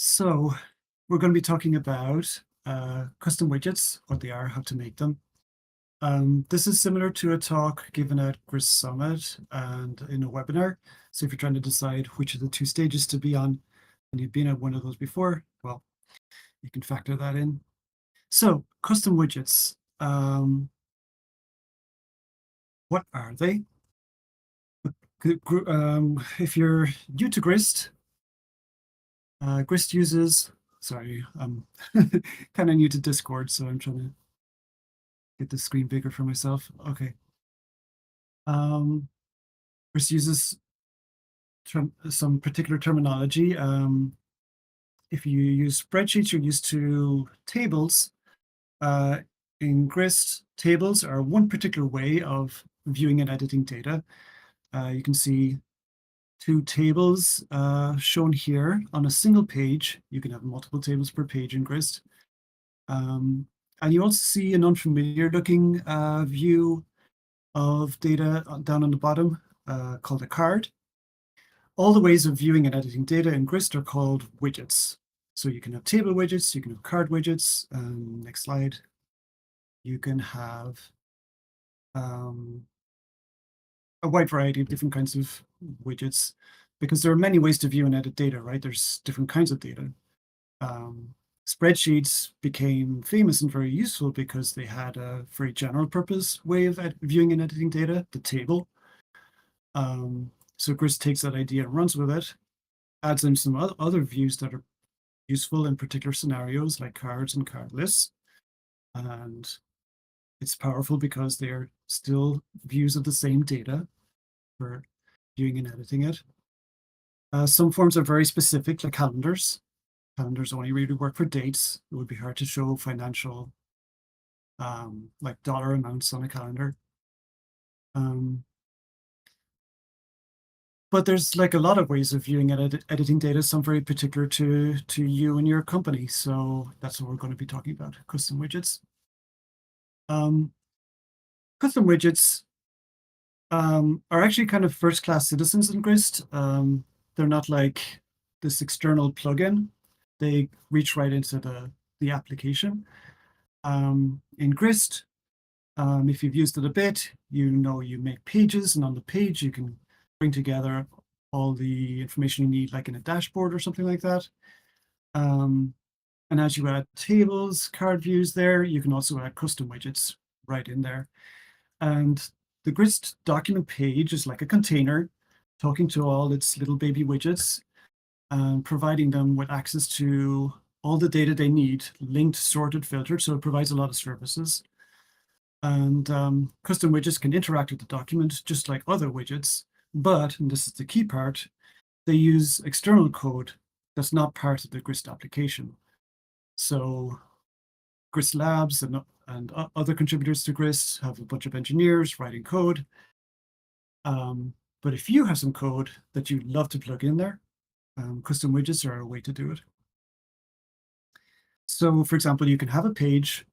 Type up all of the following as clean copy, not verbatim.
So we're going to be talking about custom widgets, what they are, how to make them. This is similar to a talk given at Grist Summit and in a webinar. So if you're trying to decide which of the two stages to be on, and you've been at one of those before, well, you can factor that in. So custom widgets, what are they? If you're new to Grist, Grist uses, sorry, I'm kind of new to Discord, so I'm trying to get the screen bigger for myself. Okay. Grist uses some particular terminology. If you use spreadsheets, you're used to tables. In Grist, tables are one particular way of viewing and editing data. You can see two tables shown here on a single page. You can have multiple tables per page in Grist. And you also see an unfamiliar looking view of data down on the bottom called a card. All the ways of viewing and editing data in Grist are called widgets. So you can have table widgets, you can have card widgets. Next slide. You can have a wide variety of different kinds of widgets because there are many ways to view and edit data, right? There's different kinds of data. Spreadsheets became famous and very useful because they had a very general purpose way of viewing and editing data, the table. So Grist takes that idea and runs with it, adds in some other views that are useful in particular scenarios like cards and card lists. And it's powerful because they're still views of the same data for viewing and editing it. Some forms are very specific, like calendars. Calendars only really work for dates. It would be hard to show financial, like dollar amounts on a calendar. But there's like a lot of ways of viewing and editing data, some very particular to you and your company. So that's what we're going to be talking about, custom widgets. Custom widgets are actually kind of first-class citizens in Grist. They're not like this external plugin. They reach right into the application. In Grist, if you've used it a bit, you know you make pages, and on the page you can bring together all the information you need, like in a dashboard or something like that. And as you add tables, card views there, you can also add custom widgets right in there. And the Grist document page is like a container talking to all its little baby widgets and providing them with access to all the data they need, linked, sorted, filtered. So it provides a lot of services. And custom widgets can interact with the document just like other widgets, but, and this is the key part, they use external code that's not part of the Grist application. So Grist Labs and other contributors to Grist have a bunch of engineers writing code. But if you have some code that you'd love to plug in there, custom widgets are a way to do it. So for example, you can have a page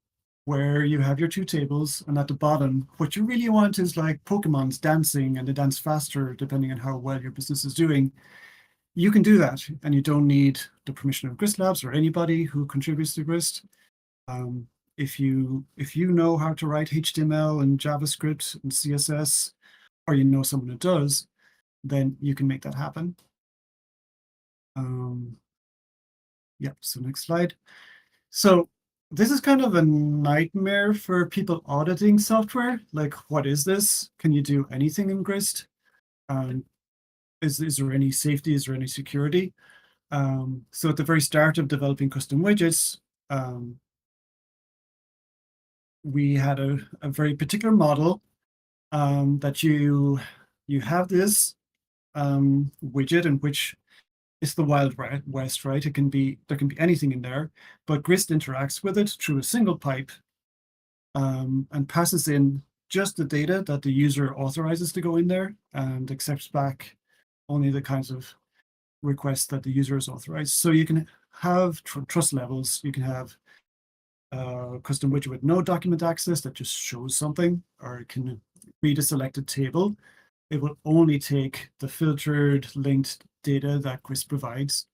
where you have your two tables, and at the bottom, what you really want is like Pokemon's dancing, and they dance faster depending on how well your business is doing. You can do that, and you don't need the permission of Grist Labs or anybody who contributes to Grist. If you know how to write HTML and JavaScript and CSS, or you know someone who does, then you can make that happen. Yeah, so next slide. So this is kind of a nightmare for people auditing software. Like, what is this? Can you do anything in Grist? Is there any safety? Is there any security? So at the very start of developing custom widgets, we had a very particular model that you have this widget in which it's the Wild West, right? There can be anything in there, but Grist interacts with it through a single pipe and passes in just the data that the user authorizes to go in there and accepts back only the kinds of requests that the user has authorized. So you can have trust levels. You can have a custom widget with no document access that just shows something, or it can read a selected table. It will only take the filtered, linked data that Grist provides.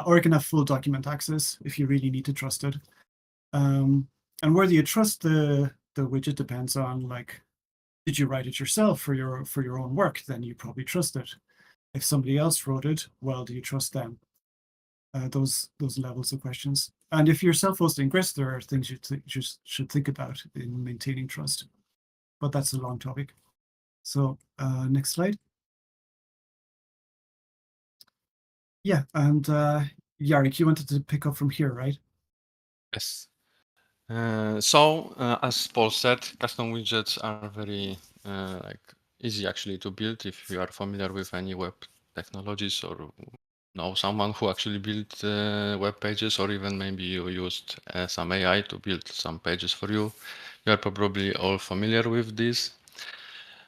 or it can have full document access if you really need to trust it. And whether you trust the widget depends on, like, did you write it yourself for your own work? Then you probably trust it. If somebody else wrote it, well, do you trust them? Those levels of questions. And if you're self-hosting Grist, there are things you just should think about in maintaining trust. But that's a long topic. So next slide. Yeah, and Jarek, you wanted to pick up from here, right? Yes. As Paul said, custom widgets are very easy actually to build if you are familiar with any web technologies or know someone who actually built web pages, or even maybe you used some AI to build some pages for you. You are probably all familiar with this.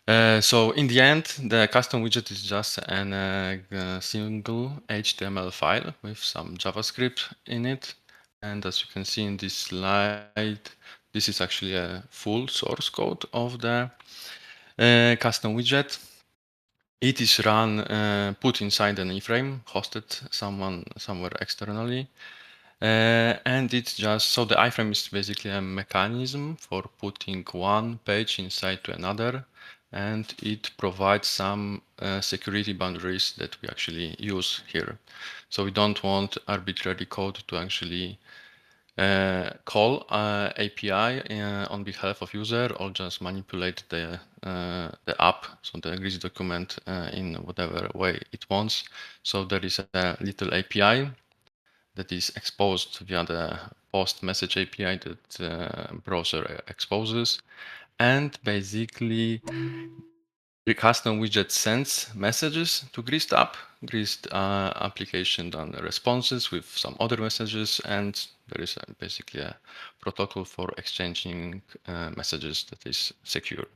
So in the end, the custom widget is just a single HTML file with some JavaScript in it. And as you can see in this slide, this is actually a full source code of the custom widget. It is put inside an iframe, hosted somewhere externally. And it's just, so the iframe is basically a mechanism for putting one page inside to another, and it provides some security boundaries that we actually use here. So we don't want arbitrary code to actually call API on behalf of user, or just manipulate the app, so the Grist document in whatever way it wants. So there is a little API that is exposed via the post message API that the browser exposes. And basically, the custom widget sends messages to Grist app. Grist application then responses with some other messages, and there is basically a protocol for exchanging messages that is secure.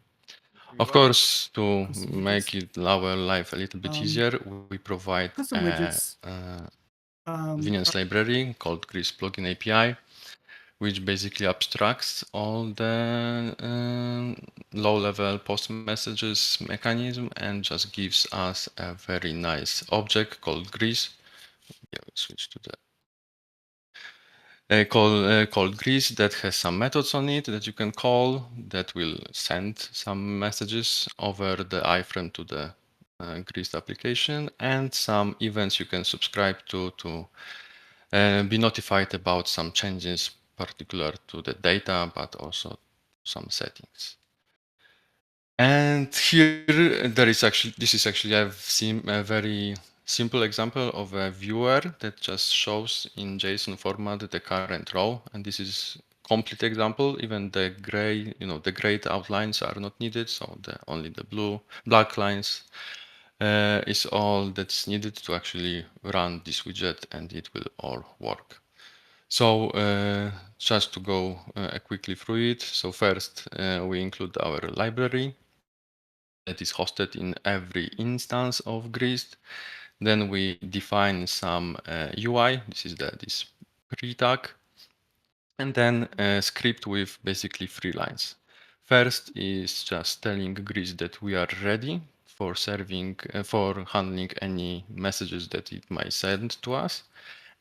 Of course, to make it our life a little bit easier, we provide custom widgets convenience library called Grist Plugin API, which basically abstracts all the low-level post messages mechanism and just gives us a very nice object called Grist. Yeah, we switch to the called Grist that has some methods on it that you can call that will send some messages over the iframe to the Grist application, and some events you can subscribe to be notified about some changes particular to the data, but also some settings. And here there is actually, this is actually a very simple example of a viewer that just shows in JSON format the current row. And this is complete example. Even the gray, the gray outlines are not needed. So only the black lines is all that's needed to actually run this widget, and it will all work. So just to go quickly through it. So first we include our library that is hosted in every instance of Grist. Then we define some UI. This is this pre-tag. And then a script with basically 3 lines. First is just telling Grist that we are ready for for handling any messages that it might send to us.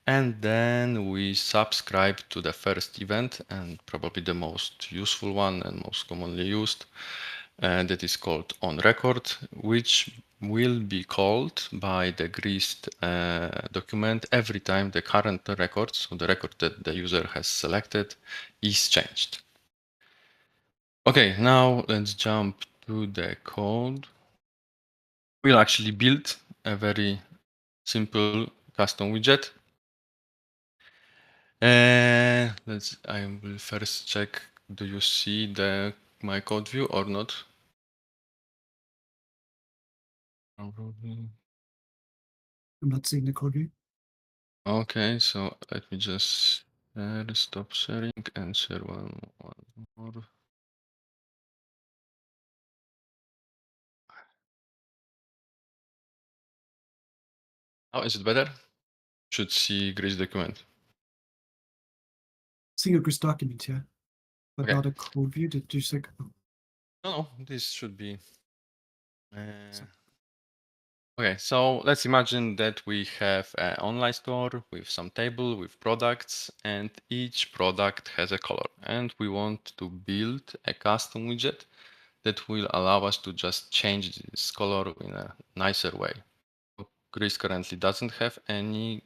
And then we subscribe to the first event, and probably the most useful one and most commonly used, that is called onRecord, which will be called by the Grist document every time the current record, so the record that the user has selected, is changed. Okay, now let's jump to the code. We'll actually build a very simple custom widget. I will first check, do you see my code view or not? I'm not seeing the code view. Okay, so let me just stop sharing and share one more. Oh, is it better? Should see Grist document. Seeing a Grist document, yeah, but Okay. not a code view. Did you say? No, this should be. Okay, so let's imagine that we have an online store with some table with products, and each product has a color, and we want to build a custom widget that will allow us to just change this color in a nicer way. Grist currently doesn't have any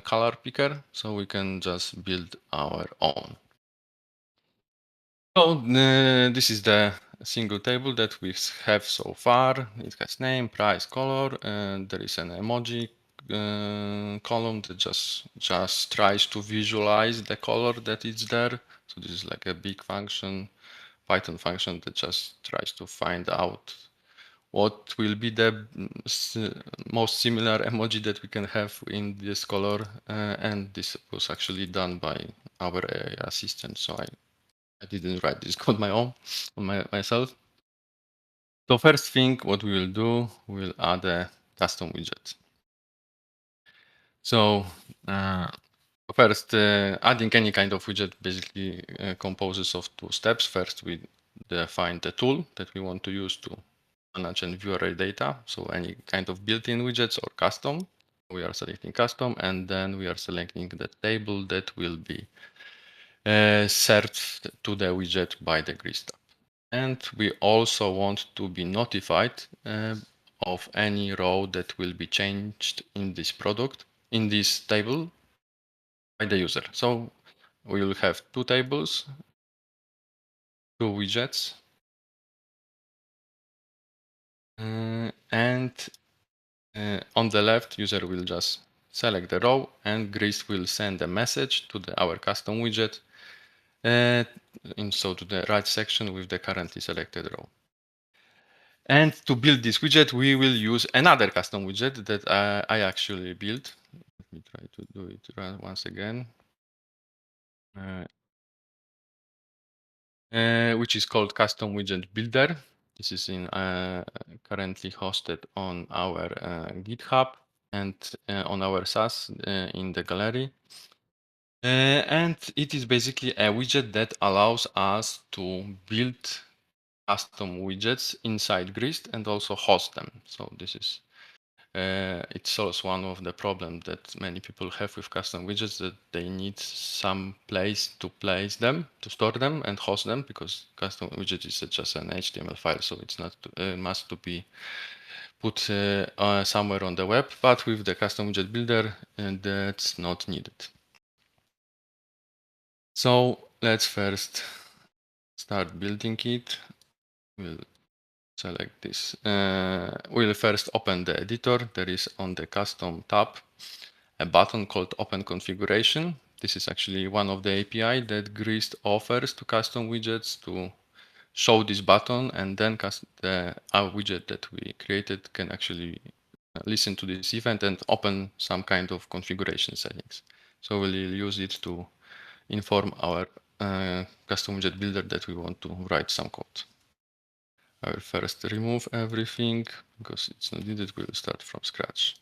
color picker, so we can just build our own. So this is the single table that we have so far. It has name, price, color, and there is an emoji column that just tries to visualize the color that is there. So this is like a big function, Python function that just tries to find out what will be the most similar emoji that we can have in this color. And this was actually done by our AI assistant. So I didn't write this code myself. So first thing, what we will do, we'll add a custom widget. So first, adding any kind of widget basically composes of two steps. First, we define the tool that we want to use to manage and view array data. So any kind of built-in widgets or custom. We are selecting custom, and then we are selecting the table that will be served to the widget by the Grist app. And we also want to be notified of any row that will be changed in this product, in this table by the user. So we will have two tables, two widgets, and on the left, user will just select the row, and Grist will send a message to our custom widget, so to the right section with the currently selected row. And to build this widget, we will use another custom widget that I actually built. Let me try to do it once again, which is called Custom Widget Builder. This is currently hosted on our GitHub and on our SaaS in the gallery. And it is basically a widget that allows us to build custom widgets inside Grist and also host them. So this is it solves one of the problems that many people have with custom widgets, that they need some place to place them, to store them and host them, because custom widget is just an HTML file, so it's not must to be put somewhere on the web. But with the custom widget builder, that's not needed. So let's first start building it. We'll select this. We'll first open the editor. There is on the custom tab a button called Open Configuration. This is actually one of the API that Grist offers to custom widgets to show this button, and then our widget that we created can actually listen to this event and open some kind of configuration settings. So we'll use it to inform our custom widget builder that we want to write some code. I will first remove everything because it's not needed. We'll start from scratch.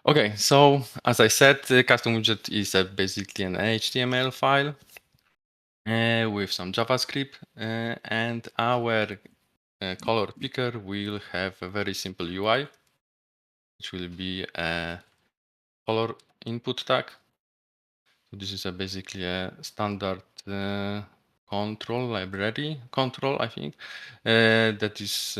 Okay, so as I said, the custom widget is basically an HTML file with some JavaScript, and our color picker will have a very simple UI, which will be a color input tag. So this is basically a standard control library, I think, that is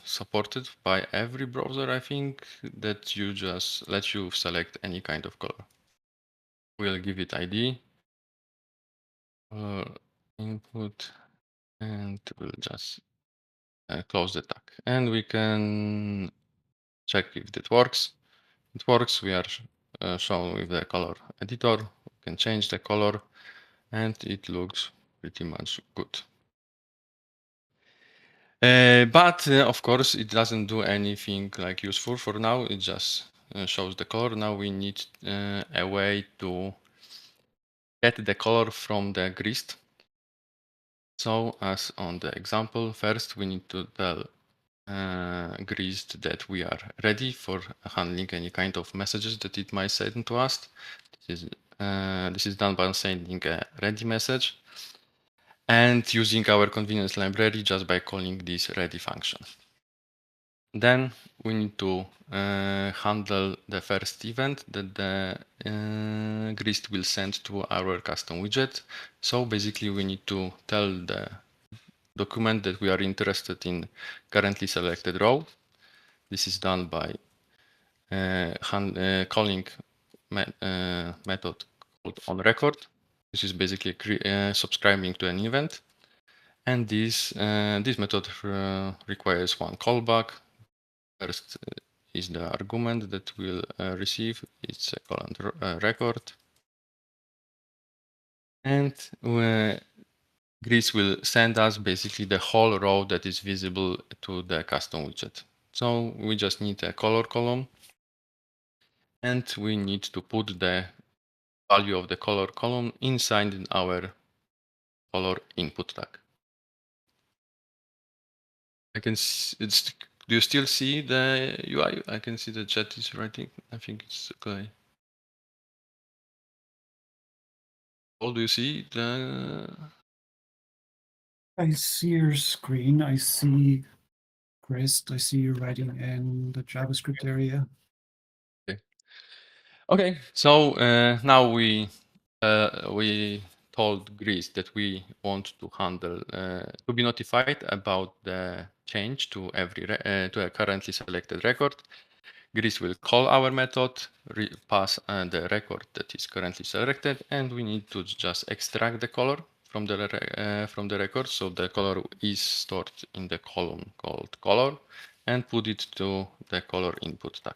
supported by every browser, I think, that you just let you select any kind of color. We'll give it ID, input, and we'll just close the tag. And we can check if it works. It works. We are shown with the color editor. We can change the color, and it looks pretty much good. But of course, it doesn't do anything like useful for now. It just shows the color. Now we need a way to get the color from the Grist. So as on the example, first we need to tell Grist that we are ready for handling any kind of messages that it might send to us. This is done by sending a ready message and using our convenience library just by calling this ready function. then we need to handle the first event that the Grist will send to our custom widget. So basically we need to tell the document that we are interested in currently selected row. This is done by calling method called onRecord, which is basically subscribing to an event. And this method requires one callback. First is the argument that we'll receive. It's a colon record. And Grist will send us basically the whole row that is visible to the custom widget. So we just need a color column. And we need to put the value of the color column inside our color input tag. I can see do you still see the UI? I can see the chat is writing. I think it's okay. Oh, do you see the? I see your screen. I see Grist. I see you writing in the JavaScript area. Okay, so now we told Grist that we want to handle to be notified about the change to to a currently selected record. Grist will call our method, pass the record that is currently selected, and we need to just extract the color from the record. So the color is stored in the column called color, and put it to the color input tag.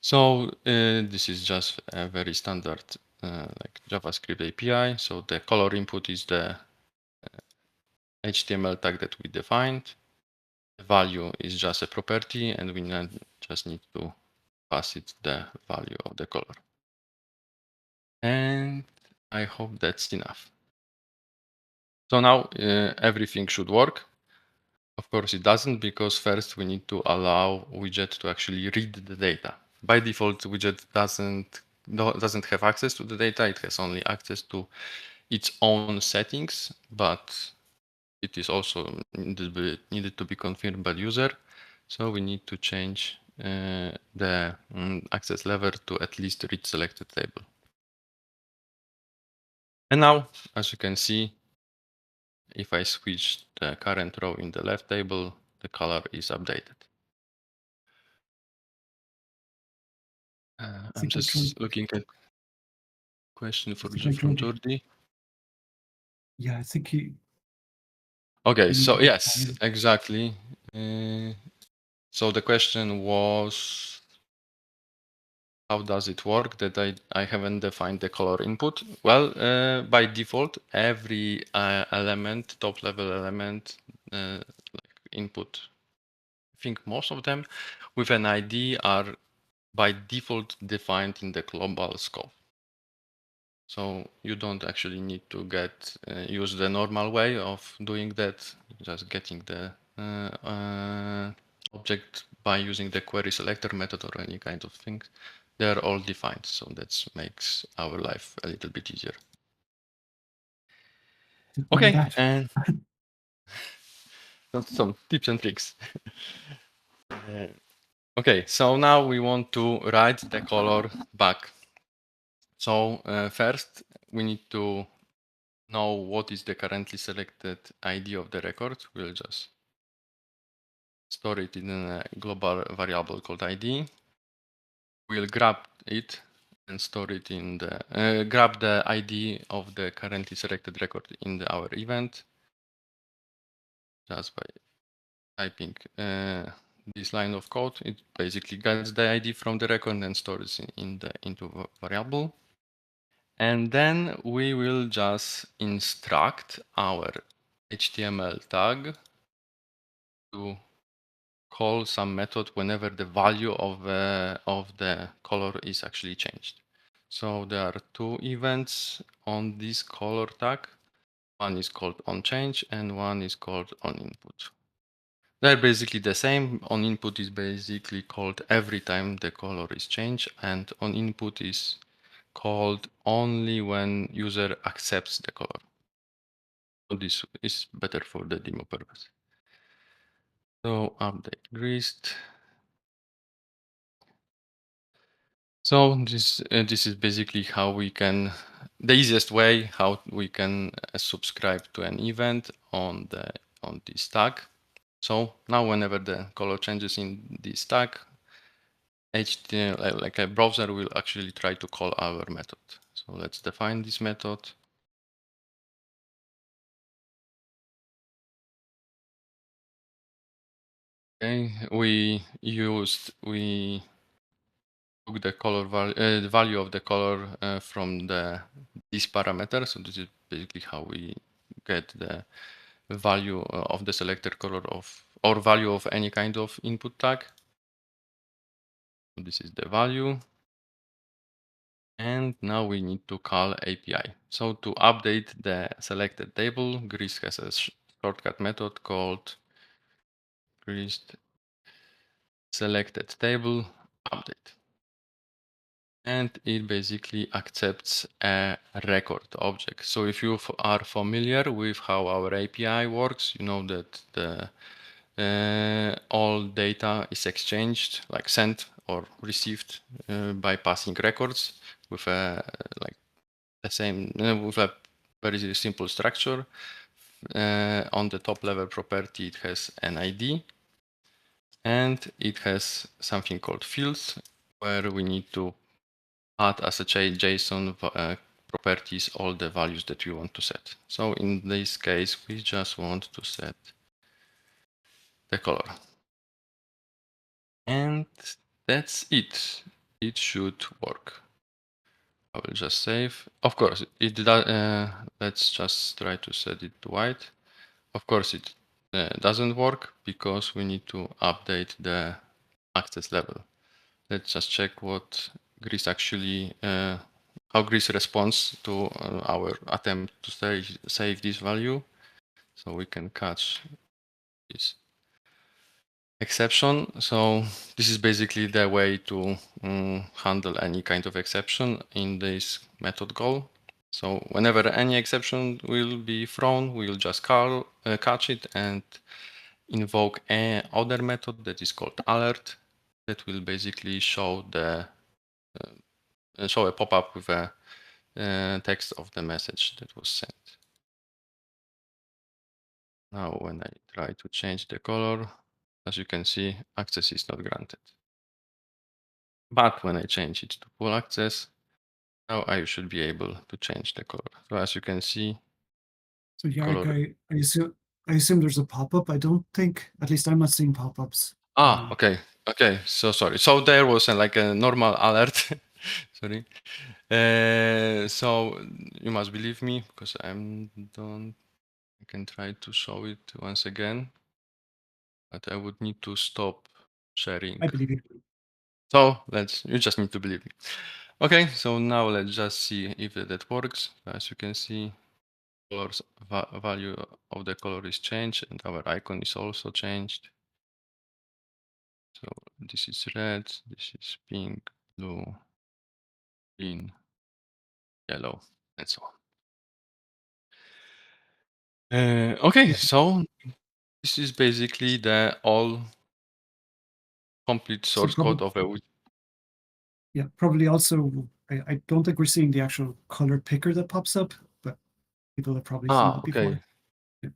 So this is just a very standard like JavaScript API. So the color input is the HTML tag that we defined. The value is just a property, and we just need to pass it the value of the color. And I hope that's enough. So now everything should work. Of course it doesn't, because first we need to allow widget to actually read the data. By default, widget doesn't have access to the data. It has only access to its own settings, but it is also needed to be confirmed by the user. So we need to change the access level to at least read selected table. And now, as you can see, if I switch the current row in the left table, the color is updated. I'm just looking at question from Jordi. Yeah, I think he. Okay, so yes, exactly. So the question was, how does it work that I haven't defined the color input? Well, by default, every element, top level element, like input, I think most of them with an ID are by default defined in the global scope. So you don't actually need to use the normal way of doing that, just getting the object by using the query selector method or any kind of thing. They're all defined, so that makes our life a little bit easier. Okay, and some tips and tricks. Okay, so now we want to write the color back. So first we need to know what is the currently selected ID of the record. We'll just store it in a global variable called ID. We'll grab it and store it in the grab the ID of the currently selected record in our event just by typing this line of code. It basically gets the ID from the record and stores it into variable. And then we will just instruct our HTML tag to call some method whenever the value of the color is actually changed. So there are two events on this color tag. One is called onChange and one is called onInput. They're basically the same. OnInput is basically called every time the color is changed, and onInput is called only when user accepts the color. So this is better for the demo purpose. So update Grist. So this is basically how we can, the easiest way how we can subscribe to an event on this tag. So now whenever the color changes in this tag, HTML, like a browser will actually try to call our method. So let's define this method. Okay, we took the color the value of the color from this parameter. So this is basically how we get the value of the selected color of or value of any kind of input tag. This is the value. And now we need to call API. So to update the selected table, Grist has a shortcut method called Grist selected table update. And it basically accepts a record object. So if you are familiar with how our API works, you know that all data is exchanged, like sent or received by passing records with a the same with a very simple structure. On the top level property, it has an ID, and it has something called fields, where we need to add as a JSON properties all the values that we want to set. So in this case, we just want to set the color. And that's it. It should work. I will just save. Of course, it does. Let's just try to set it to white. Of course, it doesn't work because we need to update the access level. Let's just check what Grist actually, how Grist responds to our attempt to save this value. So we can catch this exception. So this is basically the way to handle any kind of exception in this method call. So whenever any exception will be thrown, we'll just catch it and invoke another method that is called alert that will basically show show a pop-up with a text of the message that was sent. Now when I try to change the color, as you can see, access is not granted. But when I change it to full access, now I should be able to change the color. So as you can see, So Jarek, color. I assume there's a pop-up. I don't think, at least I'm not seeing pop-ups. Okay. Okay. So sorry. So there was like a normal alert. Sorry. So you must believe me because I can try to show it once again, but I would need to stop sharing. I believe you. So you just need to believe me. Okay, so now let's just see if that works. As you can see, colors value of the color is changed and our icon is also changed. So this is red, this is pink, blue, green, yellow, and so on. Okay, Yeah. so this is basically the all complete So source probably, code of a widget. yeah, probably also, I don't think we're seeing the actual color picker that pops up, but people have probably seen that Okay. before. Yeah.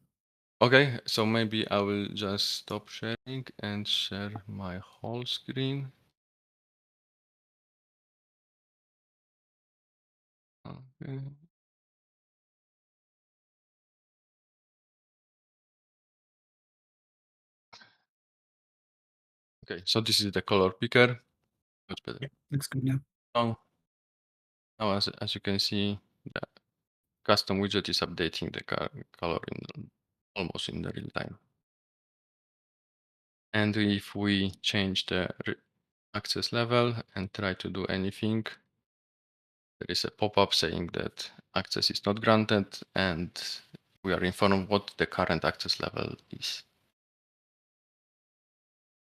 Okay, so maybe I will just stop sharing and share my whole screen. Okay. Okay, so this is the color picker. Much better. Yeah, looks good now. Now as you can see, the custom widget is updating the color almost in the real time. And if we change the access level and try to do anything, there is a pop-up saying that access is not granted, and we are informed what the current access level is.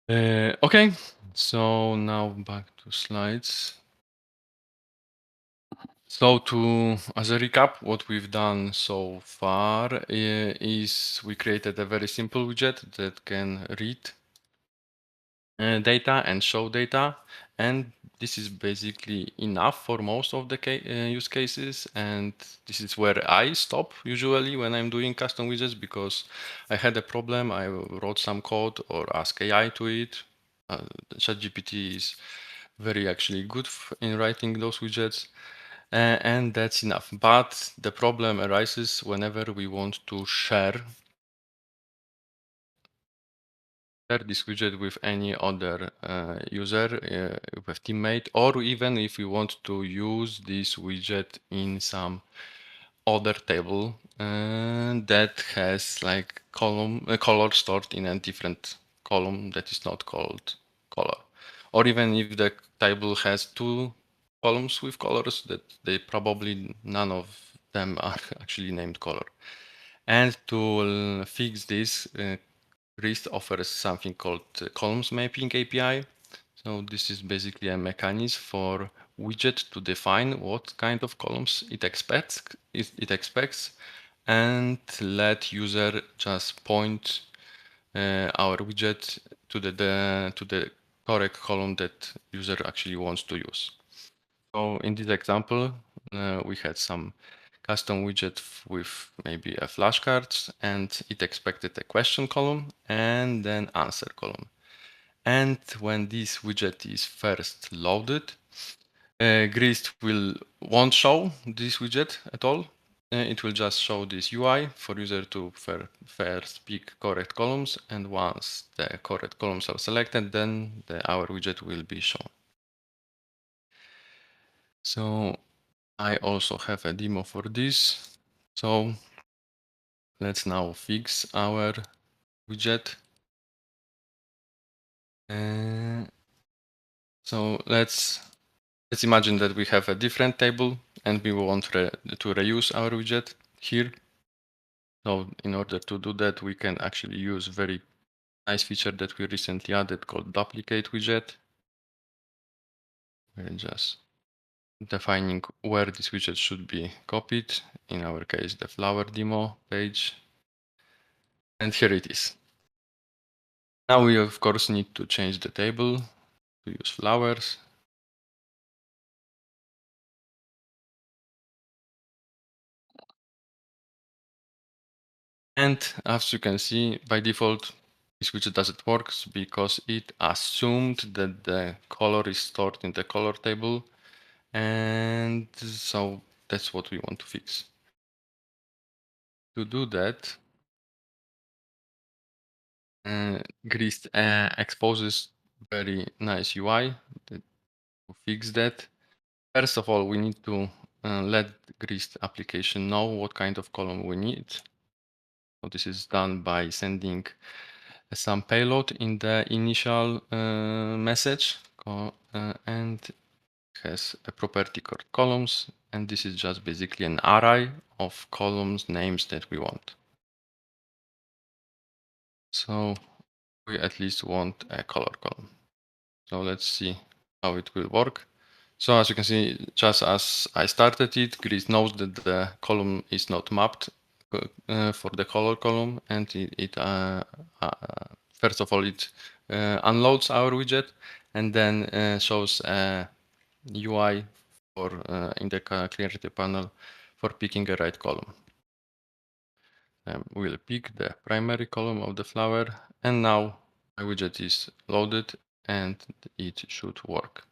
Okay, so now back to slides. So as a recap, what we've done so far is we created a very simple widget that can read data and show data, and this is basically enough for most of the use cases. And this is where I stop usually when I'm doing custom widgets, because I had a problem. I wrote some code or ask AI to it. ChatGPT is very actually good in writing those widgets. And that's enough. But the problem arises whenever we want to share this widget with any other user, with teammate, or even if we want to use this widget in some other table that has like color stored in a different column that is not called color, or even if the table has two columns with colors that they probably none of them are actually named color. And to fix this, Grist offers something called columns mapping API. So this is basically a mechanism for widget to define what kind of columns it expects, and let user just point our widget to the correct column that user actually wants to use. So in this example, we had some custom widget with maybe a flashcards, and it expected a question column and then answer column. And when this widget is first loaded, Grist won't show this widget at all. It will just show this UI for user to first pick correct columns, and once the correct columns are selected, then our widget will be shown. So I also have a demo for this. So let's now fix our widget. So let's imagine that we have a different table and we want to reuse our widget here. So in order to do that, we can actually use very nice feature that we recently added called duplicate widget. We're just defining where this widget should be copied. In our case, the flower demo page. And here it is. Now we of course need to change the table to use flowers. And as you can see, by default, this widget doesn't work because it assumed that the color is stored in the color table. And so that's what we want to fix. To do that, Grist exposes very nice UI to fix that. First of all, we need to let Grist application know what kind of column we need. So this is done by sending some payload in the initial message, and has a property called columns, and this is just basically an array of columns names that we want. So we at least want a color column. So let's see how it will work. So as you can see, just as I started it, Grist knows that the column is not mapped for the color column, and first of all it unloads our widget, and then shows a UI for in the clarity panel for picking a right column. We'll pick the primary column of the flower, and now my widget is loaded and it should work.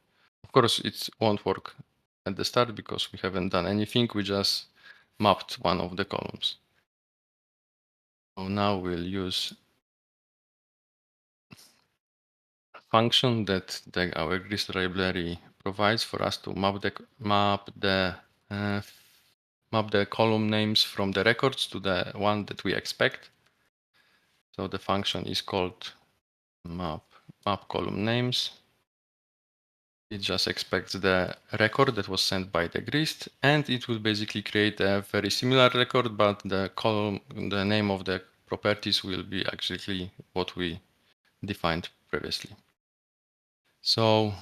Of course, it won't work at the start because we haven't done anything. We just mapped one of the columns. So now we'll use a function that our Grist library provides for us to map the column names from the records to the one that we expect. So the function is called map column names. It just expects the record that was sent by the Grist, and it will basically create a very similar record, but the name of the properties will be actually what we defined previously. So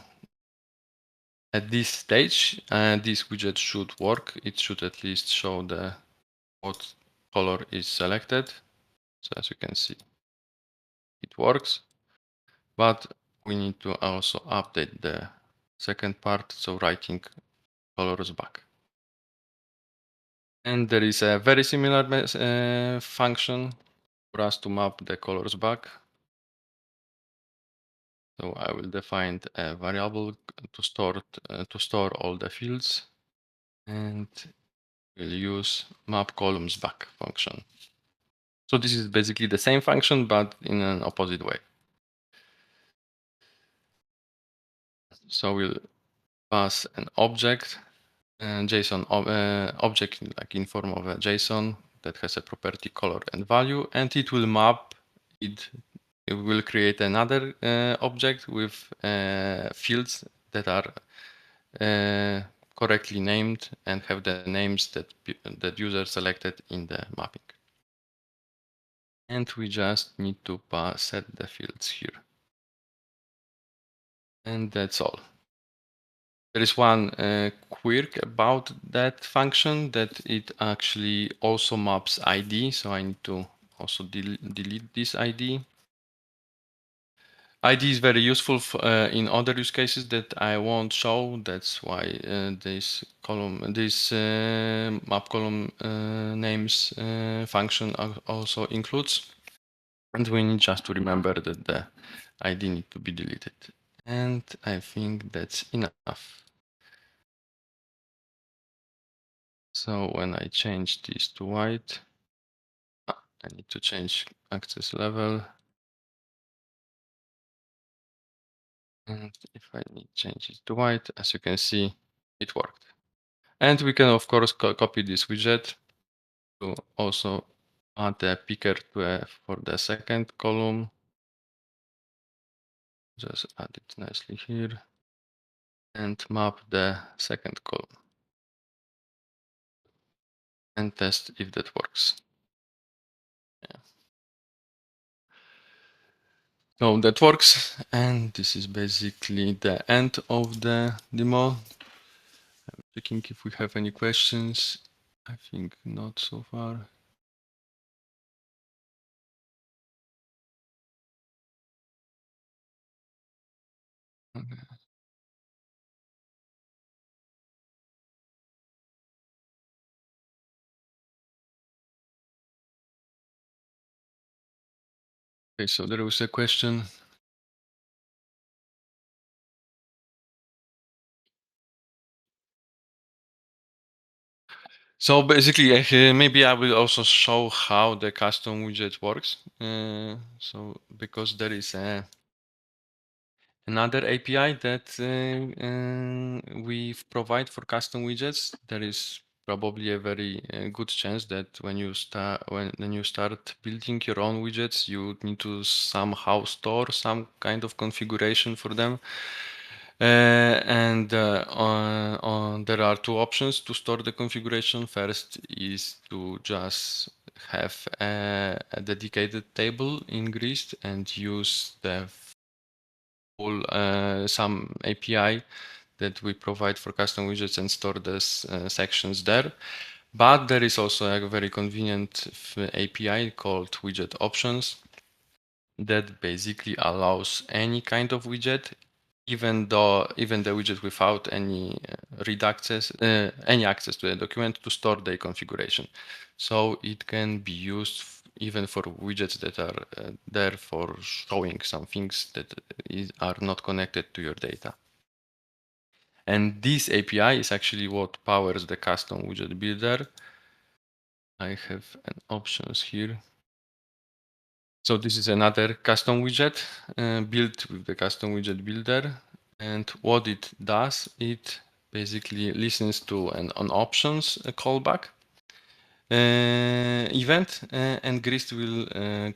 At this stage, this widget should work. It should at least show what color is selected. So as you can see, it works, but we need to also update the second part, so writing colors back. And there is a very similar function for us to map the colors back. So I will define a variable to store all the fields, and we'll use map columns back function. So this is basically the same function, but in an opposite way. So we'll pass an object, and JSON object like in form of a JSON that has a property color and value, and it will map it. It will create another object with fields that are correctly named and have the names that user selected in the mapping. And we just need to set the fields here. And that's all. There is one quirk about that function, that it actually also maps ID. So I need to also delete this ID. ID is very useful in other use cases that I won't show. That's why this map column names function also includes. And we need just to remember that the ID need to be deleted. And I think that's enough. So when I change this to white, I need to change access level. And if I need to change it to white, as you can see, it worked. And we can, of course, copy this widget to also add a picker for the second column. Just add it nicely here and map the second column and test if that works. Yeah. So that works, and this is basically the end of the demo. I'm checking if we have any questions. I think not so far. Okay. Okay, so there was a question. So basically, maybe I will also show how the custom widget works. So because there is another API that we provide for custom widgets, there is probably a very good chance that when you start building your own widgets, you need to somehow store some kind of configuration for them. There are two options to store the configuration. First is to just have a dedicated table in Grist and use the full some API that we provide for custom widgets and store these sections there. But there is also a very convenient API called widget options that basically allows any kind of widget, even the widget without any any access to the document, to store the configuration. So it can be used even for widgets that are there for showing some things that are not connected to your data. And this API is actually what powers the custom widget builder. I have an options here. So this is another custom widget built with the custom widget builder. And what it does, it basically listens to an options callback event, and Grist will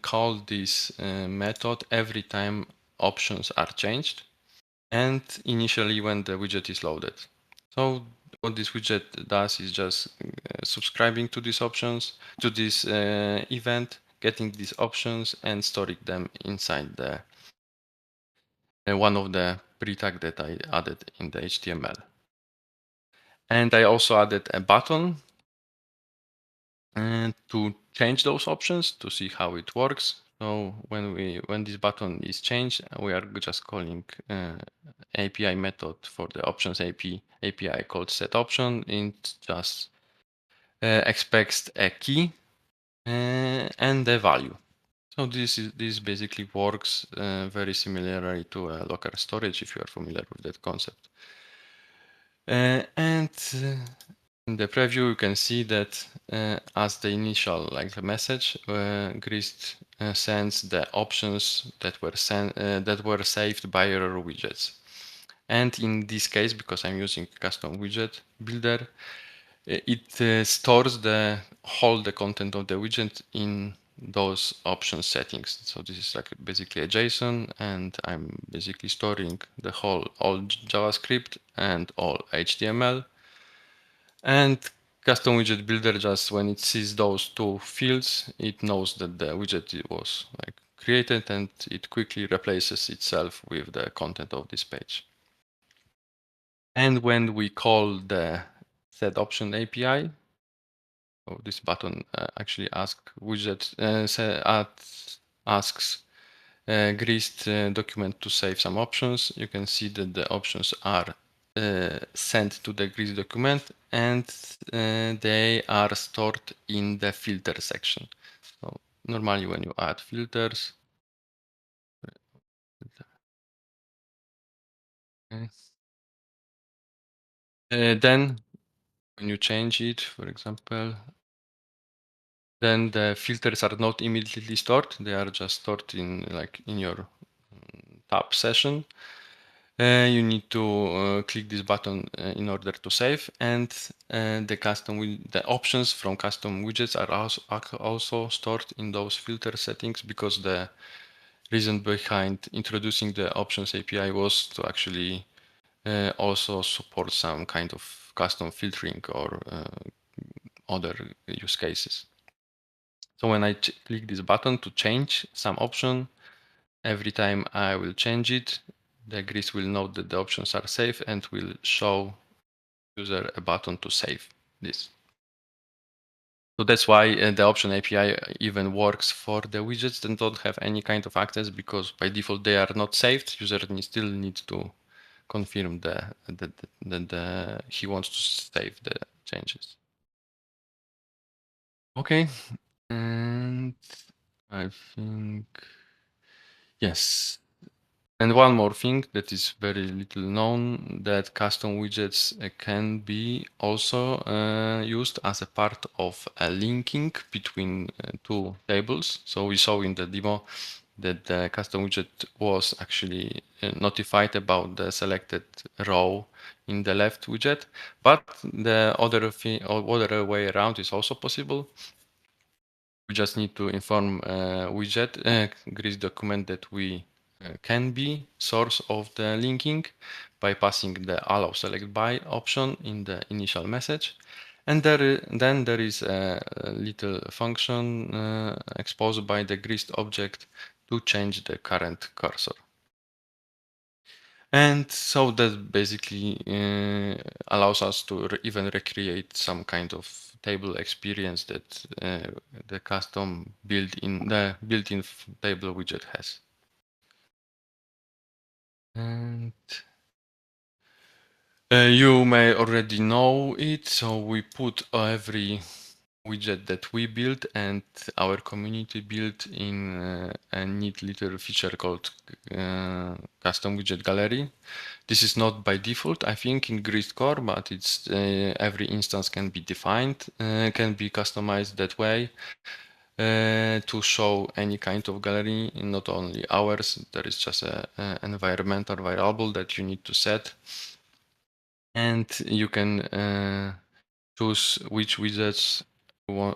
call this method every time options are changed, and initially when the widget is loaded. So what this widget does is just subscribing to these options, to this event, getting these options and storing them inside the one of the pre-tag that I added in the HTML. And I also added a button to change those options to see how it works. So when this button is changed, we are just calling API method for the options API called set option. It just expects a key and the value. So this basically works very similarly to a local storage if you are familiar with that concept. And in the preview, you can see that as the initial the message, Grist sends the options that were saved by error widgets. And in this case, because I'm using custom widget builder, it stores the content of the widget in those option settings. So this is basically a JSON, and I'm basically storing the all JavaScript and all HTML. And custom widget builder, just when it sees those two fields, it knows that the widget was created, and it quickly replaces itself with the content of this page. And when we call the set option API, so this button actually asks Grist document to save some options. You can see that the options are sent to the Grist document, and they are stored in the filter section. So normally when you add filters, then when you change it, for example, then the filters are not immediately stored. They are just stored in your tab session. You need to click this button in order to save, and the options from custom widgets are also stored in those filter settings, because the reason behind introducing the options API was to actually also support some kind of custom filtering or other use cases. So when I click this button to change some option, every time I will change it, the Grist will know that the options are safe and will show user a button to save this. So that's why the option API even works for the widgets that don't have any kind of access, because by default they are not saved. User still needs to confirm that he wants to save the changes. Okay, and I think yes. And one more thing that is very little known, that custom widgets can be also used as a part of a linking between two tables. So we saw in the demo that the custom widget was actually notified about the selected row in the left widget, but the other way around is also possible. We just need to inform widget Grist document that we can be source of the linking by passing the allow select by option in the initial message. And then there is a little function exposed by the Grist object to change the current cursor. And so that basically allows us to even recreate some kind of table experience that the custom built-in table widget has. And you may already know it, so we put every widget that we built and our community built in a neat little feature called custom widget gallery. This is not by default, I think, in Grist Core, but it's every instance can be defined, can be customized that way to show any kind of gallery, not only ours. There is just an environmental variable that you need to set, and you can choose which widgets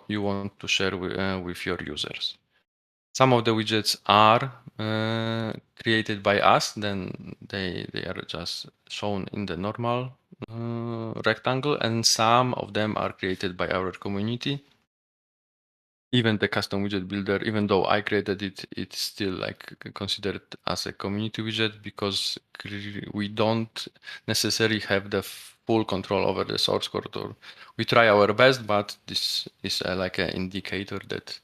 you want to share with your users. Some of the widgets are created by us, then they are just shown in the normal rectangle, and some of them are created by our community. even the custom widget builder, even though I created it, it's still like considered as a community widget because we don't necessarily have the full control over the source code. Or we try our best, but this is like an indicator that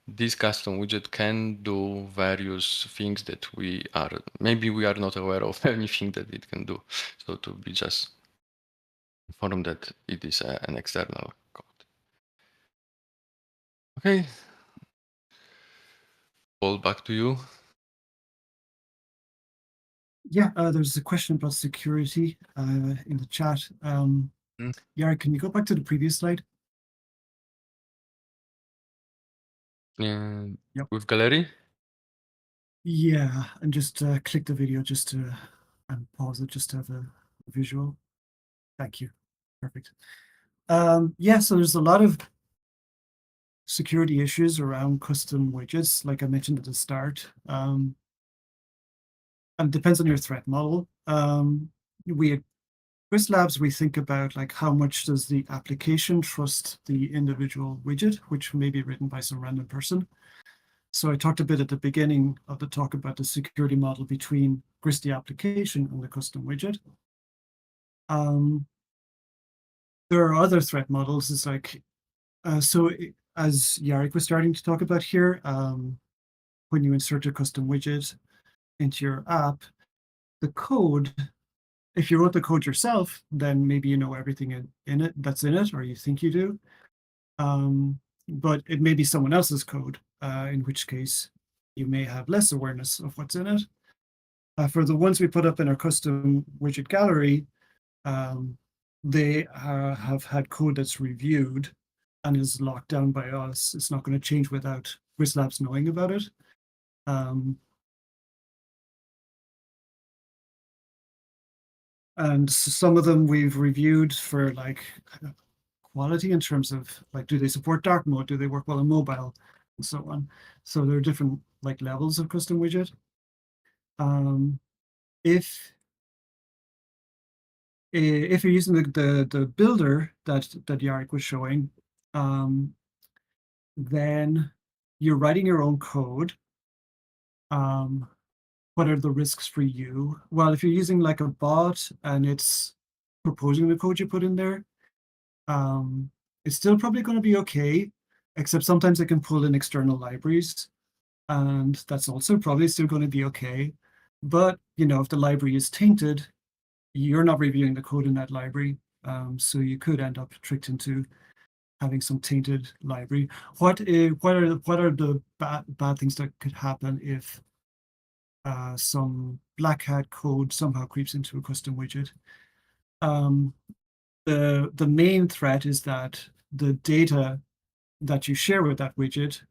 this custom widget can do various things that maybe we are not aware of anything that it can do. So to be just informed that it is an external code. Okay. Paul, back to you. Yeah, there's a question about security in the chat. Yari, can you go back to the previous slide? Yep. With gallery? Yeah, and just click the video just to and pause it just to have a visual. Thank you. Perfect. Yeah, so there's a lot of security issues around custom widgets, like I mentioned at the start. And it depends on your threat model. We at Grist Labs, we think about like how much does the application trust the individual widget, which may be written by some random person. So I talked a bit at the beginning of the talk about the security model between Grist the application and the custom widget. There are other threat models. It's like, as Jarek was starting to talk about here, when you insert a custom widget into your app, the code, if you wrote the code yourself, then maybe you know everything in it that's in it, or you think you do. But it may be someone else's code, in which case you may have less awareness of what's in it. For the ones we put up in our custom widget gallery, they have had code that's reviewed and is locked down by us. It's not going to change without Grist Labs knowing about it. And some of them we've reviewed for like quality in terms of like, do they support dark mode? Do they work well on mobile? And so on. So there are different like levels of custom widget. If you're using the builder that Jarek was showing, then you're writing your own code. What are the risks for you? Well, if you're using like a bot and it's proposing the code you put in there, it's still probably going to be okay, except sometimes it can pull in external libraries, and that's also probably still going to be okay. But you know, if the library is tainted, you're not reviewing the code in that library, so you could end up tricked into having some tainted library. What are the bad things that could happen if some black hat code somehow creeps into a custom widget? The main threat is that the data that you share with that widget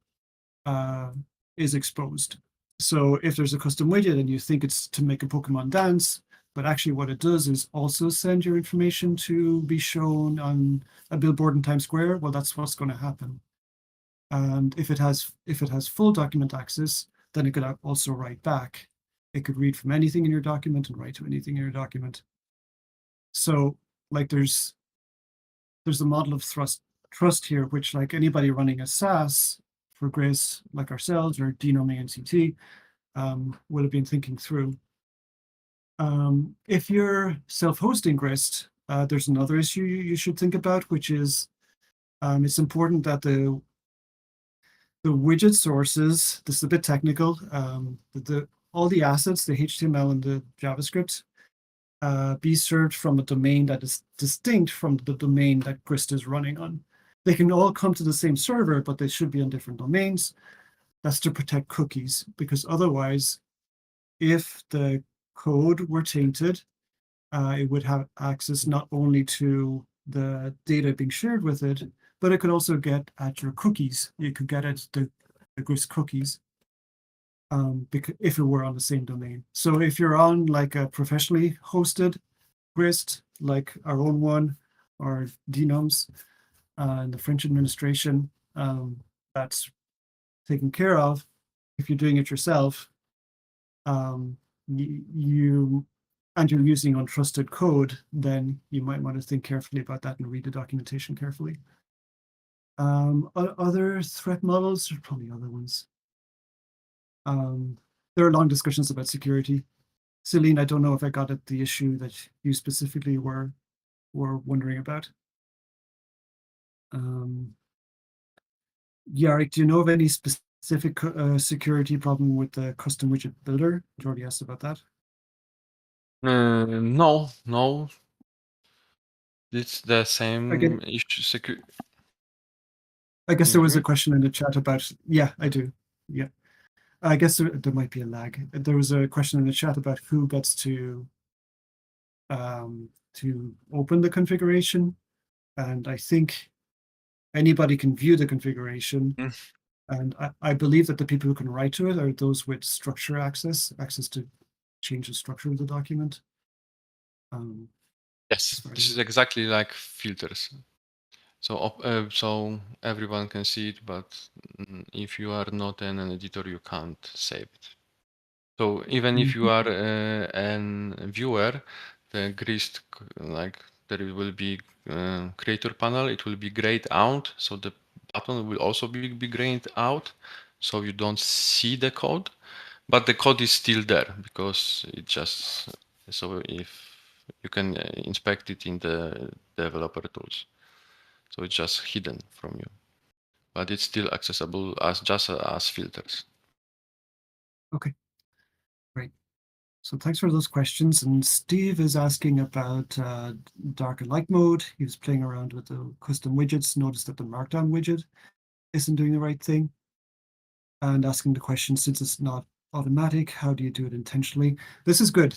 is exposed. So if there's a custom widget and you think it's to make a Pokemon dance, but actually what it does is also send your information to be shown on a billboard in Times Square, well, that's what's going to happen. And if it has full document access, then it could also write back. It could read from anything in your document and write to anything in your document. So like there's a model of trust here, which like anybody running a SaaS for Grist, like ourselves, or denoming NCT, would have been thinking through. If you're self-hosting Grist, there's another issue you should think about, which is it's important that the widget sources, this is a bit technical, all the assets, the HTML and the JavaScript, be served from a domain that is distinct from the domain that Grist is running on. They can all come to the same server, but they should be on different domains. That's to protect cookies, because otherwise, if the code were tainted, it would have access not only to the data being shared with it, but it could also get at your cookies. You could get at the Grist cookies. Because if it were on the same domain. So if you're on like a professionally hosted Grist, like our own one, or Denoms, and the French administration, that's taken care of. If you're doing it yourself, you're using untrusted code, then you might want to think carefully about that and read the documentation carefully. Other threat models, there's probably other ones. There are long discussions about security. Celine, I don't know if I got at the issue that you specifically were wondering about. Jarek, do you know of any specific security problem with the custom widget builder? You already asked about that. No. It's the same Again, issue. I guess You there was hear a me? question in the chat about, yeah, I do. Yeah. I guess there might be a lag. There was a question in the chat about who gets to open the configuration. And I think anybody can view the configuration. Mm. And I believe that the people who can write to it are those with structure access to change the structure of the document. Yes, this is exactly like filters. So everyone can see it, but if you are not an editor, you can't save it. So even if you are an viewer, the Grist, like there will be creator panel, it will be grayed out. So the button will also be grayed out. So you don't see the code, but the code is still there because it just, so if you can inspect it in the developer tools. So it's just hidden from you, but it's still accessible as just as filters. Okay, great. So thanks for those questions. And Steve is asking about dark and light mode. He was playing around with the custom widgets, noticed that the markdown widget isn't doing the right thing, and asking the question, since it's not automatic, how do you do it intentionally? This is good.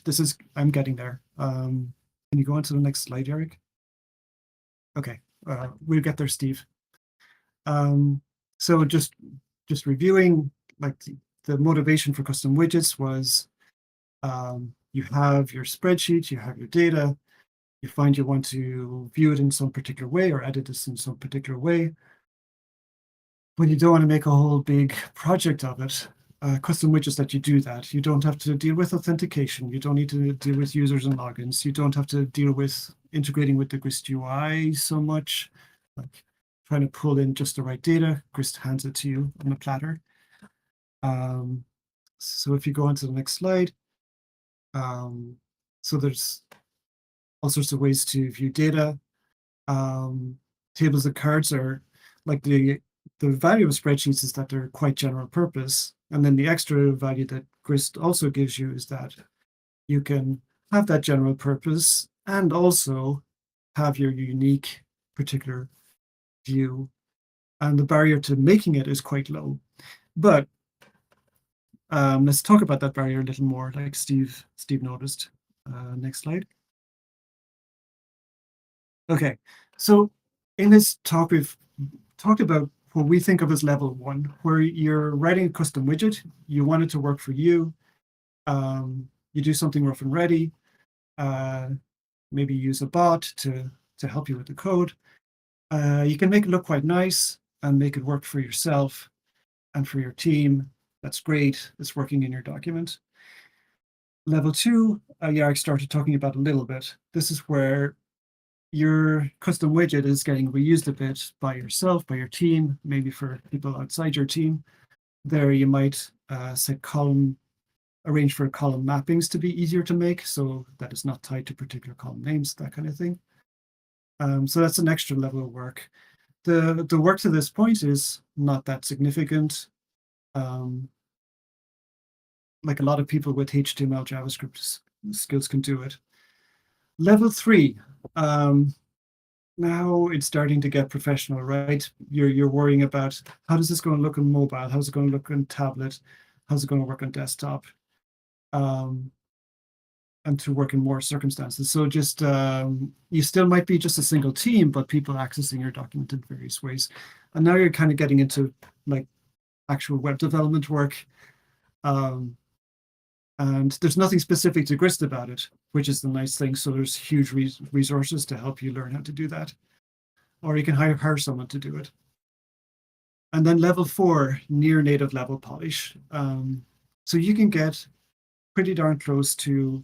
I'm getting there. Can you go on to the next slide, Eric? Okay, we'll get there, Steve. So just reviewing, like the motivation for custom widgets was you have your spreadsheet, you have your data, you find you want to view it in some particular way or edit this in some particular way, but you don't want to make a whole big project of it. Custom widgets that you do that. You don't have to deal with authentication. You don't need to deal with users and logins. You don't have to deal with integrating with the Grist UI so much, like trying to pull in just the right data. Grist hands it to you on a platter. So if you go on to the next slide, so there's all sorts of ways to view data. Tables and cards are like the value of spreadsheets is that they're quite general purpose. And then the extra value that Grist also gives you is that you can have that general purpose and also have your unique particular view. And the barrier to making it is quite low. But let's talk about that barrier a little more, like Steve noticed. Next slide. Okay, so in this talk, we've talked about what we think of as level one, where you're writing a custom widget, you want it to work for you, you do something rough and ready, maybe use a bot to help you with the code. You can make it look quite nice and make it work for yourself and for your team. That's great. It's working in your document. Level two, Jarek started talking about a little bit. This is where your custom widget is getting reused a bit by yourself, by your team, maybe for people outside your team. There you might arrange for column mappings to be easier to make so that it's not tied to particular column names, that kind of thing. So that's an extra level of work. The work to this point is not that significant. Like a lot of people with HTML, JavaScript skills can do it. Level three, now it's starting to get professional, right? You're worrying about how does this going to look on mobile? How's it going to look on tablet? How's it going to work on desktop? And to work in more circumstances. So just you still might be just a single team, but people accessing your document in various ways. And now you're kind of getting into like actual web development work. And there's nothing specific to Grist about it, which is the nice thing. So there's huge resources to help you learn how to do that. Or you can hire someone to do it. And then level four, near native level polish. So you can get pretty darn close to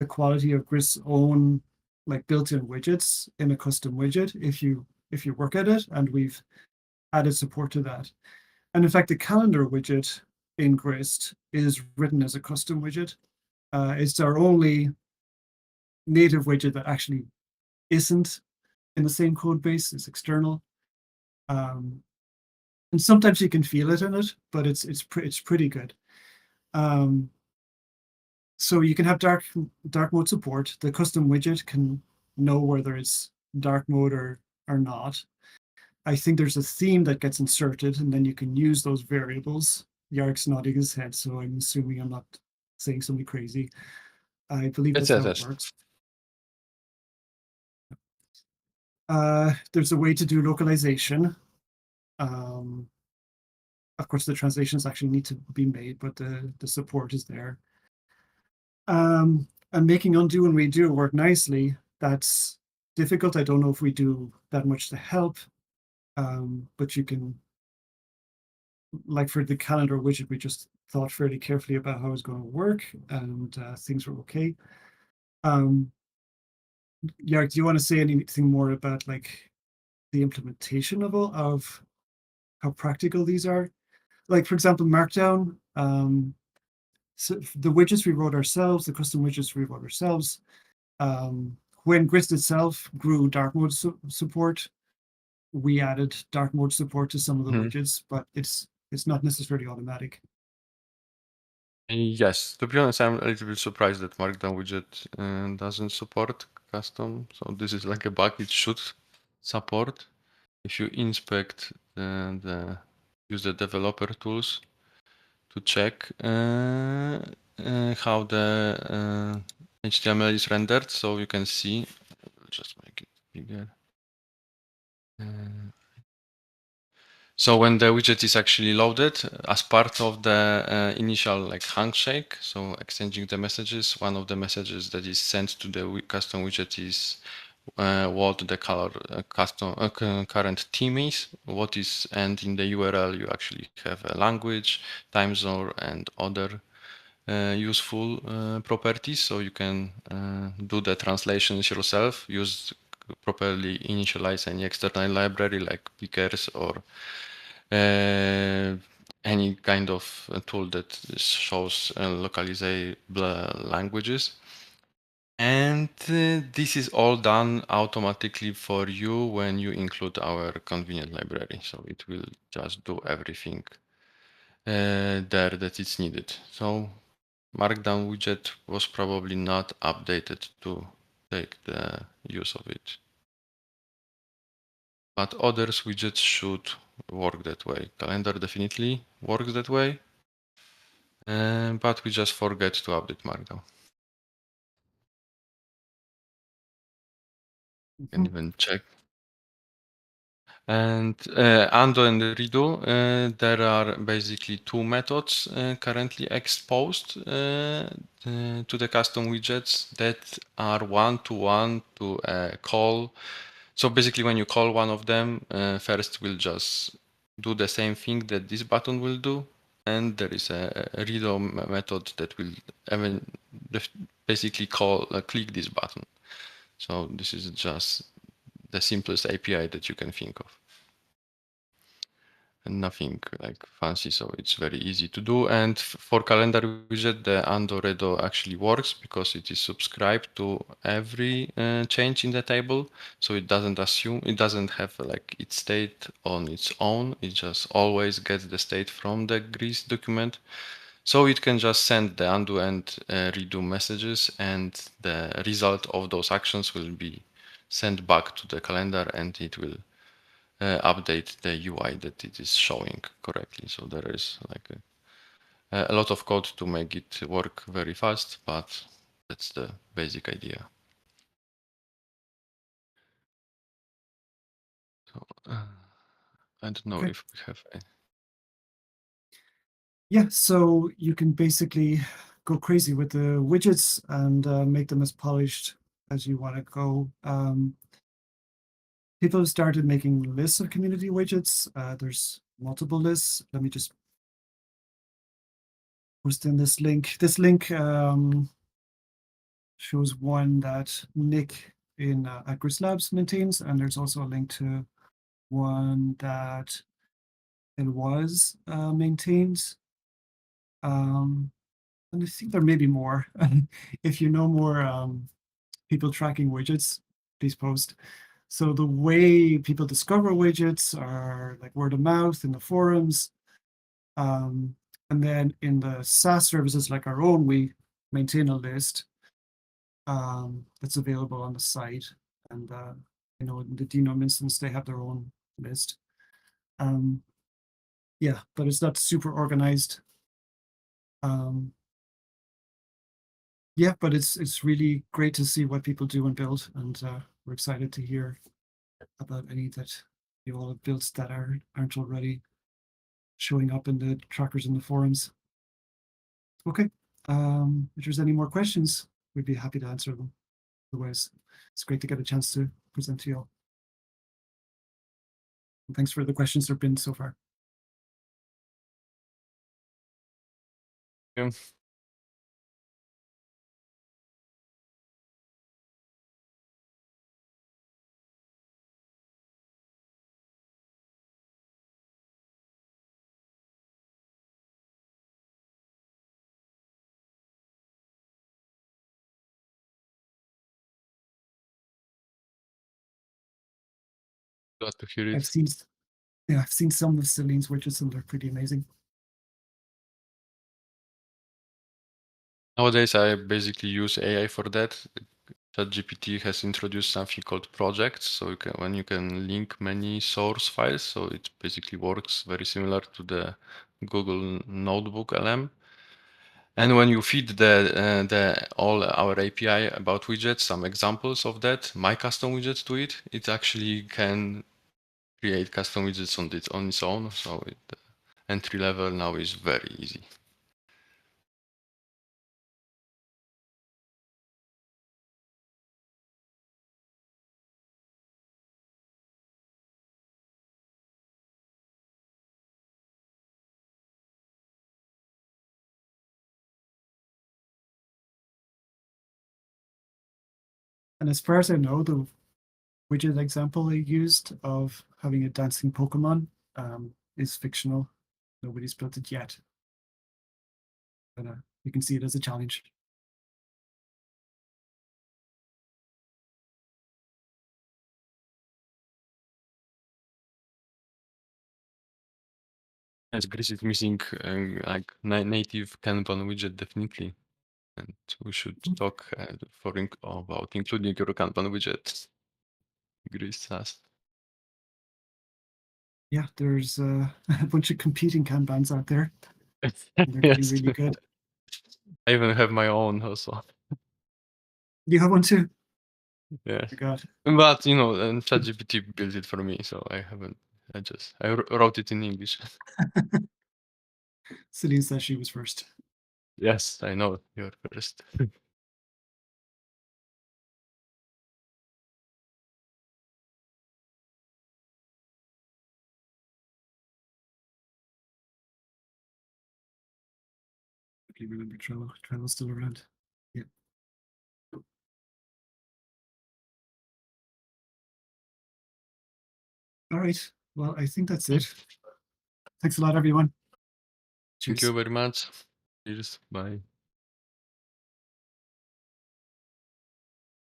the quality of Grist's own like built-in widgets in a custom widget if you work at it. And we've added support to that. And in fact, the calendar widget in Grist is written as a custom widget. It's our only native widget that actually isn't in the same code base. It's external. And sometimes you can feel it in it, but it's pretty good. So you can have dark mode support. The custom widget can know whether it's dark mode or not. I think there's a theme that gets inserted, and then you can use those variables. Yark's nodding his head, so I'm assuming I'm not saying something crazy. I believe that's how it works. There's a way to do localization. Of course, the translations actually need to be made, but the support is there. And making undo and redo work nicely. That's difficult. I don't know if we do that much to help, but you can, like for the calendar widget, we just thought fairly carefully about how it's going to work, and things were okay. Yark, do you want to say anything more about like the implementation of how practical these are? Like, for example, Markdown. So the widgets we wrote ourselves, the custom widgets we wrote ourselves. When Grist itself grew dark mode support, we added dark mode support to some of the widgets, but it's not necessarily automatic. Yes, to be honest, I'm a little bit surprised that Markdown widget doesn't support custom. So this is like a bug it should support. If you inspect use the developer tools to check how the HTML is rendered, so you can see. I'll just make it bigger. So when the widget is actually loaded as part of the initial like handshake, so exchanging the messages, one of the messages that is sent to the custom widget is what the color current theme is, what is, and in the URL you actually have a language, time zone, and other useful properties. So you can do the translations yourself, use properly initialize any external library like pickers or any kind of tool that shows localizable languages. And this is all done automatically for you when you include our convenient library. So it will just do everything there that is needed. So Markdown widget was probably not updated to take the use of it. But others widgets should work that way. Calendar definitely works that way, but we just forget to update Markdown. You can even check. And undo and redo, there are basically two methods currently exposed to the custom widgets that are one-to-one to call. So basically when you call one of them, first we'll just do the same thing that this button will do. And there is a redo method that will basically click this button. So this is just the simplest API that you can think of. And nothing like fancy, so it's very easy to do. And for calendar widget, the undo redo actually works because it is subscribed to every change in the table. So it doesn't have like its state on its own. It just always gets the state from the Grist document. So it can just send the undo and redo messages, and the result of those actions will be sent back to the calendar, and it will update the UI that it is showing correctly. So there is like a lot of code to make it work very fast, but that's the basic idea. So I don't know if we have a... Yeah, so you can basically go crazy with the widgets and make them as polished as you want to go. People have started making lists of community widgets. There's multiple lists. Let me just post in this link. This link shows one that Nick at Grist Labs maintains, and there's also a link to one that and was maintained. And I think there may be more. If you know more people tracking widgets, please post. So the way people discover widgets are like word of mouth in the forums. And then in the SaaS services like our own, we maintain a list that's available on the site. And you know, in the Denom instance, they have their own list. Yeah, but it's not super organized. Yeah, but it's really great to see what people do and build, and we're excited to hear about any that you all have built that aren't already showing up in the trackers in the forums. Okay, if there's any more questions, we'd be happy to answer them. Otherwise, it's great to get a chance to present to you all. And thanks for the questions there have been so far. Yeah. Glad to hear it. I've seen some of Celine's widgets and they're pretty amazing. Nowadays, I basically use AI for that. ChatGPT has introduced something called projects, so when you can link many source files, so it basically works very similar to the Google Notebook LM. And when you feed the all our API about widgets, some examples of that, my custom widget to it, it actually can create custom widgets on its own. So the entry level now is very easy. And as far as I know, the widget example I used of having a dancing Pokemon is fictional. Nobody's built it yet. But you can see it as a challenge. As Grist is missing like native Kanban widget definitely, and we should talk about including your Kanban widget. Grist has. Yeah, there's a bunch of competing Kanbans out there. They're getting Yes. really good. I even have my own also. You have one too? Yeah. Oh my God. But you know, and ChatGPT built it for me, so I haven't. I wrote it in English. Celine says she was first. Yes, I know you're first. Okay, remember Trello. Trello's still around. Yeah. All right. Well, I think that's it. Thanks a lot, everyone. Thank Cheers. you very much. Cheers. Bye.